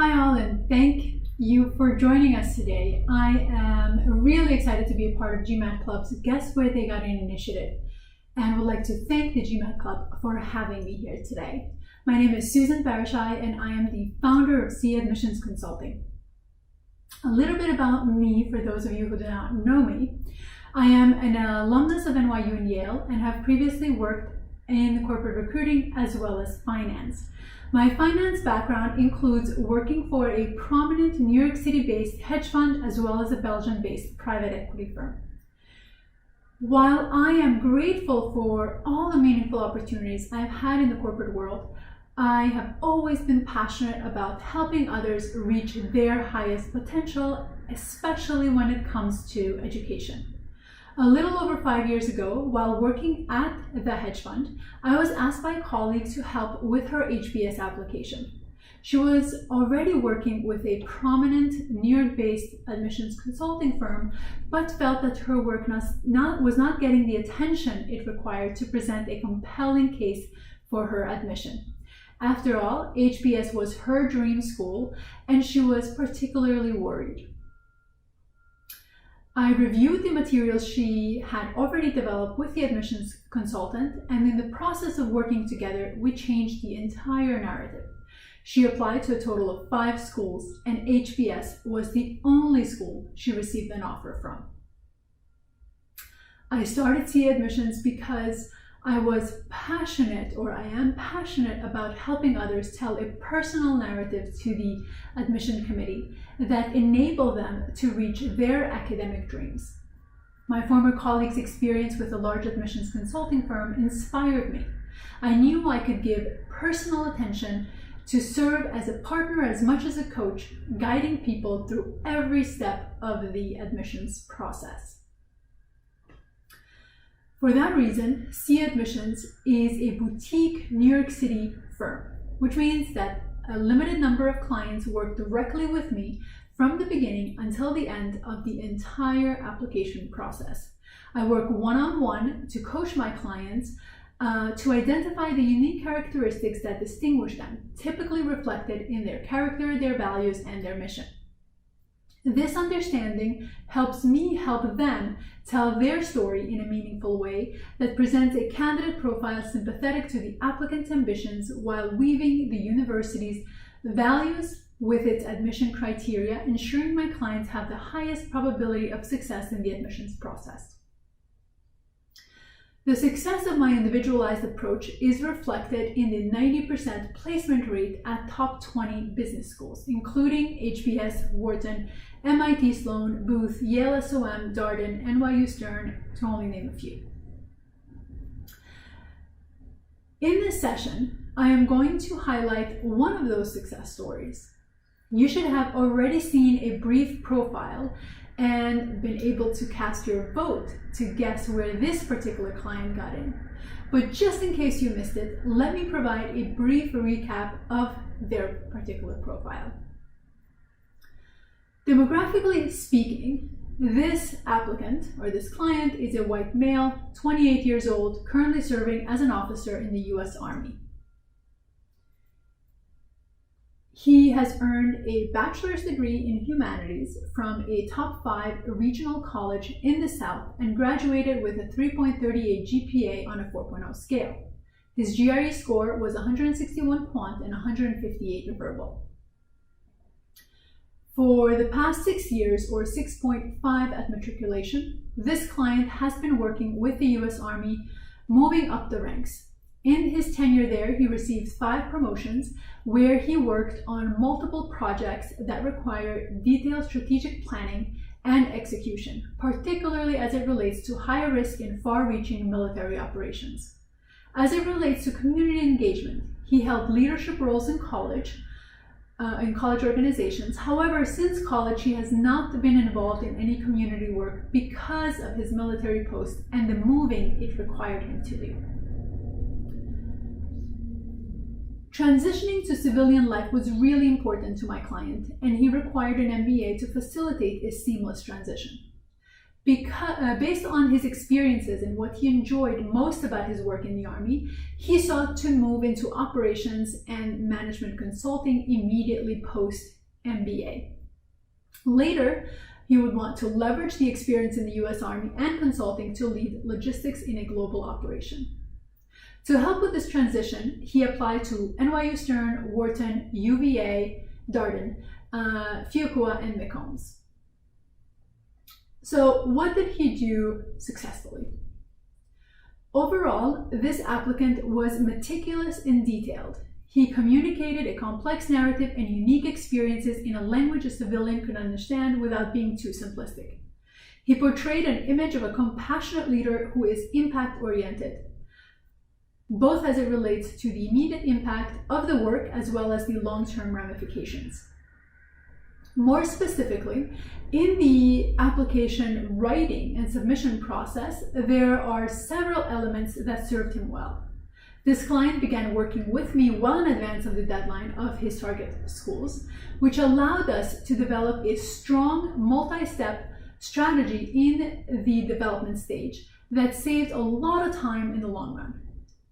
Hi all, and thank you for joining us today. I am really excited to be a part of GMAT Club's Guess Where They Got In initiative, and would like to thank the GMAT Club for having me here today. My name is Susan Barashai, and I am the founder of C Admissions Consulting. A little bit about me for those of you who do not know me. I am an alumnus of NYU and Yale and have previously worked in corporate recruiting as well as finance. My finance background includes working for a prominent New York City-based hedge fund as well as a Belgian-based private equity firm. While I am grateful for all the meaningful opportunities I've had in the corporate world, I have always been passionate about helping others reach their highest potential, especially when it comes to education. A little over 5 years ago, while working at the hedge fund, I was asked by a colleague to help with her HBS application. She was already working with a prominent New York-based admissions consulting firm, but felt that her work was not getting the attention it required to present a compelling case for her admission. After all, HBS was her dream school, and she was particularly worried. I reviewed the materials she had already developed with the admissions consultant, and in the process of working together, we changed the entire narrative. She applied to a total of 5 schools, and HBS was the only school she received an offer from. I started C Admissions because I was passionate, or I am passionate, about helping others tell a personal narrative to the admission committee that enable them to reach their academic dreams. My former colleague's experience with a large admissions consulting firm inspired me. I knew I could give personal attention to serve as a partner as much as a coach, guiding people through every step of the admissions process. For that reason, C Admissions is a boutique New York City firm, which means that a limited number of clients work directly with me from the beginning until the end of the entire application process. I work one-on-one to coach my clients to identify the unique characteristics that distinguish them, typically reflected in their character, their values, and their mission. This understanding helps me help them tell their story in a meaningful way that presents a candidate profile sympathetic to the applicant's ambitions while weaving the university's values with its admission criteria, ensuring my clients have the highest probability of success in the admissions process. The success of my individualized approach is reflected in the 90% placement rate at top 20 business schools, including HBS, Wharton, MIT Sloan, Booth, Yale SOM, Darden, NYU Stern, to only name a few. In this session, I am going to highlight one of those success stories. You should have already seen a brief profile and been able to cast your vote to guess where this particular client got in. But just in case you missed it, let me provide a brief recap of their particular profile. Demographically speaking, this applicant, or this client, is a white male, 28 years old, currently serving as an officer in the US Army. He has earned a bachelor's degree in humanities from a top 5 regional college in the South and graduated with a 3.38 GPA on a 4.0 scale. His GRE score was 161 quant and 158 verbal. For the past 6 years, or 6.5 at matriculation, this client has been working with the US Army, moving up the ranks. In his tenure there, he received 5 promotions where he worked on multiple projects that require detailed strategic planning and execution, particularly as it relates to high risk and far-reaching military operations. As it relates to community engagement, he held leadership roles in college organizations. However, since college, he has not been involved in any community work because of his military post and the moving it required him to do. Transitioning to civilian life was really important to my client, and he required an MBA to facilitate a seamless transition. Based on his experiences and what he enjoyed most about his work in the Army, he sought to move into operations and management consulting immediately post-MBA. Later, he would want to leverage the experience in the US Army and consulting to lead logistics in a global operation. To help with this transition, he applied to NYU Stern, Wharton, UVA, Darden, Fuqua, and McCombs. So what did he do successfully? Overall, this applicant was meticulous and detailed. He communicated a complex narrative and unique experiences in a language a civilian could understand without being too simplistic. He portrayed an image of a compassionate leader who is impact-oriented, both as it relates to the immediate impact of the work as well as the long-term ramifications. More specifically, in the application writing and submission process, there are several elements that served him well. This client began working with me well in advance of the deadline of his target schools, which allowed us to develop a strong multi-step strategy in the development stage that saved a lot of time in the long run.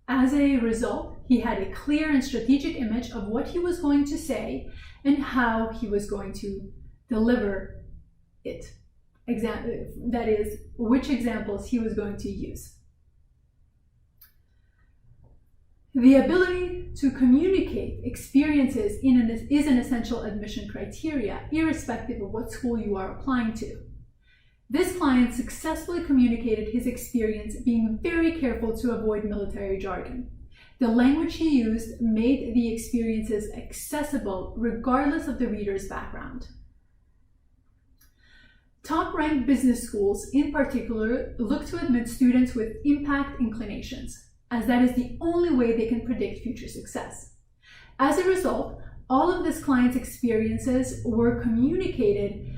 As a result, he had a clear and strategic image of what he was going to say and how he was going to deliver it. That is, which examples he was going to use. The ability to communicate experiences is an essential admission criteria, irrespective of what school you are applying to. This client successfully communicated his experience, being very careful to avoid military jargon. The language he used made the experiences accessible regardless of the reader's background. Top-ranked business schools, in particular, look to admit students with impact inclinations, as that is the only way they can predict future success. As a result, all of this client's experiences were communicated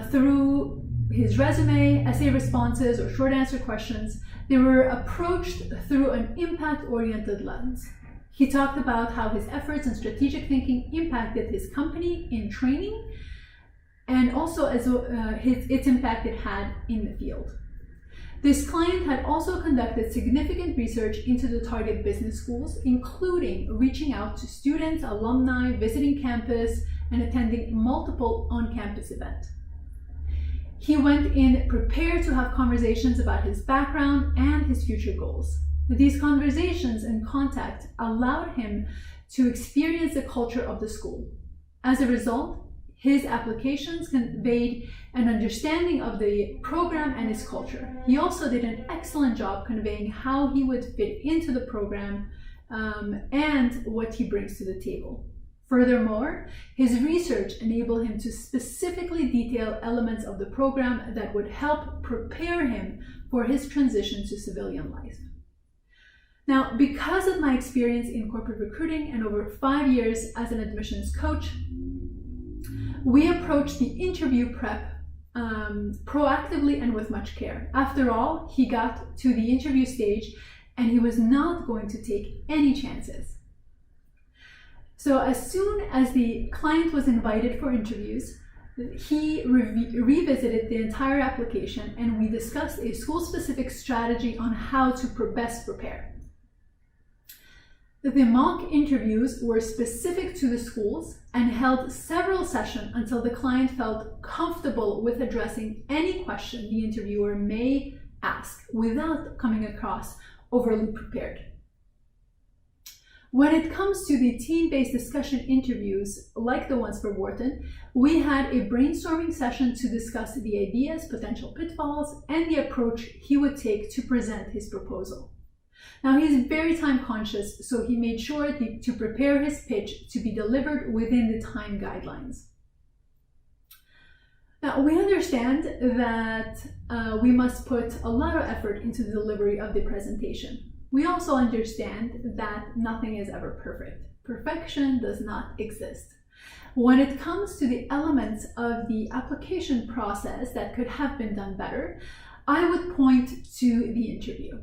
through his resume, essay responses, or short answer questions. They were approached through an impact-oriented lens. He talked about how his efforts and strategic thinking impacted his company in training, and also as its impact it had in the field. This client had also conducted significant research into the target business schools, including reaching out to students, alumni, visiting campus, and attending multiple on-campus events. He went in prepared to have conversations about his background and his future goals. These conversations and contact allowed him to experience the culture of the school. As a result, his applications conveyed an understanding of the program and its culture. He also did an excellent job conveying how he would fit into the program and what he brings to the table. Furthermore, his research enabled him to specifically detail elements of the program that would help prepare him for his transition to civilian life. Now, because of my experience in corporate recruiting and over 5 years as an admissions coach, we approached the interview prep proactively and with much care. After all, he got to the interview stage and he was not going to take any chances. So as soon as the client was invited for interviews, he revisited the entire application and we discussed a school-specific strategy on how to best prepare. The mock interviews were specific to the schools and held several sessions until the client felt comfortable with addressing any question the interviewer may ask without coming across overly prepared. When it comes to the team-based discussion interviews, like the ones for Wharton, we had a brainstorming session to discuss the ideas, potential pitfalls, and the approach he would take to present his proposal. Now, he's very time conscious, so he made sure to prepare his pitch to be delivered within the time guidelines. Now, we understand that we must put a lot of effort into the delivery of the presentation. We also understand that nothing is ever perfect. Perfection does not exist. When it comes to the elements of the application process that could have been done better, I would point to the interview.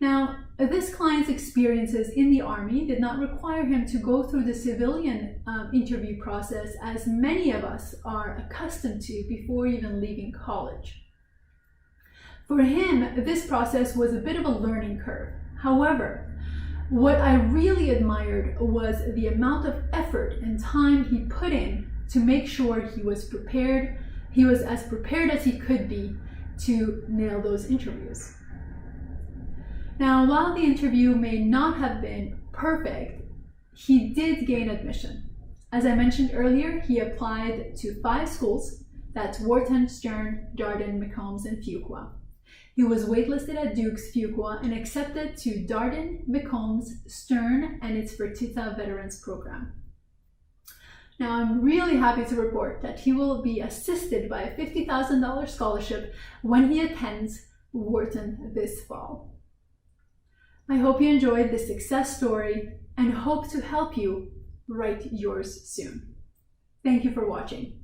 Now, this client's experiences in the Army did not require him to go through the civilian interview process as many of us are accustomed to before even leaving college. For him, this process was a bit of a learning curve. However, what I really admired was the amount of effort and time he put in to make sure he was prepared. He was as prepared as he could be to nail those interviews. Now, while the interview may not have been perfect, he did gain admission. As I mentioned earlier, he applied to 5 schools. That's Wharton, Stern, Darden, McCombs, and Fuqua. He was waitlisted at Duke's Fuqua and accepted to Darden, McCombs, Stern, and its Fertitta Veterans Program. Now, I'm really happy to report that he will be assisted by a $50,000 scholarship when he attends Wharton this fall. I hope you enjoyed this success story and hope to help you write yours soon. Thank you for watching.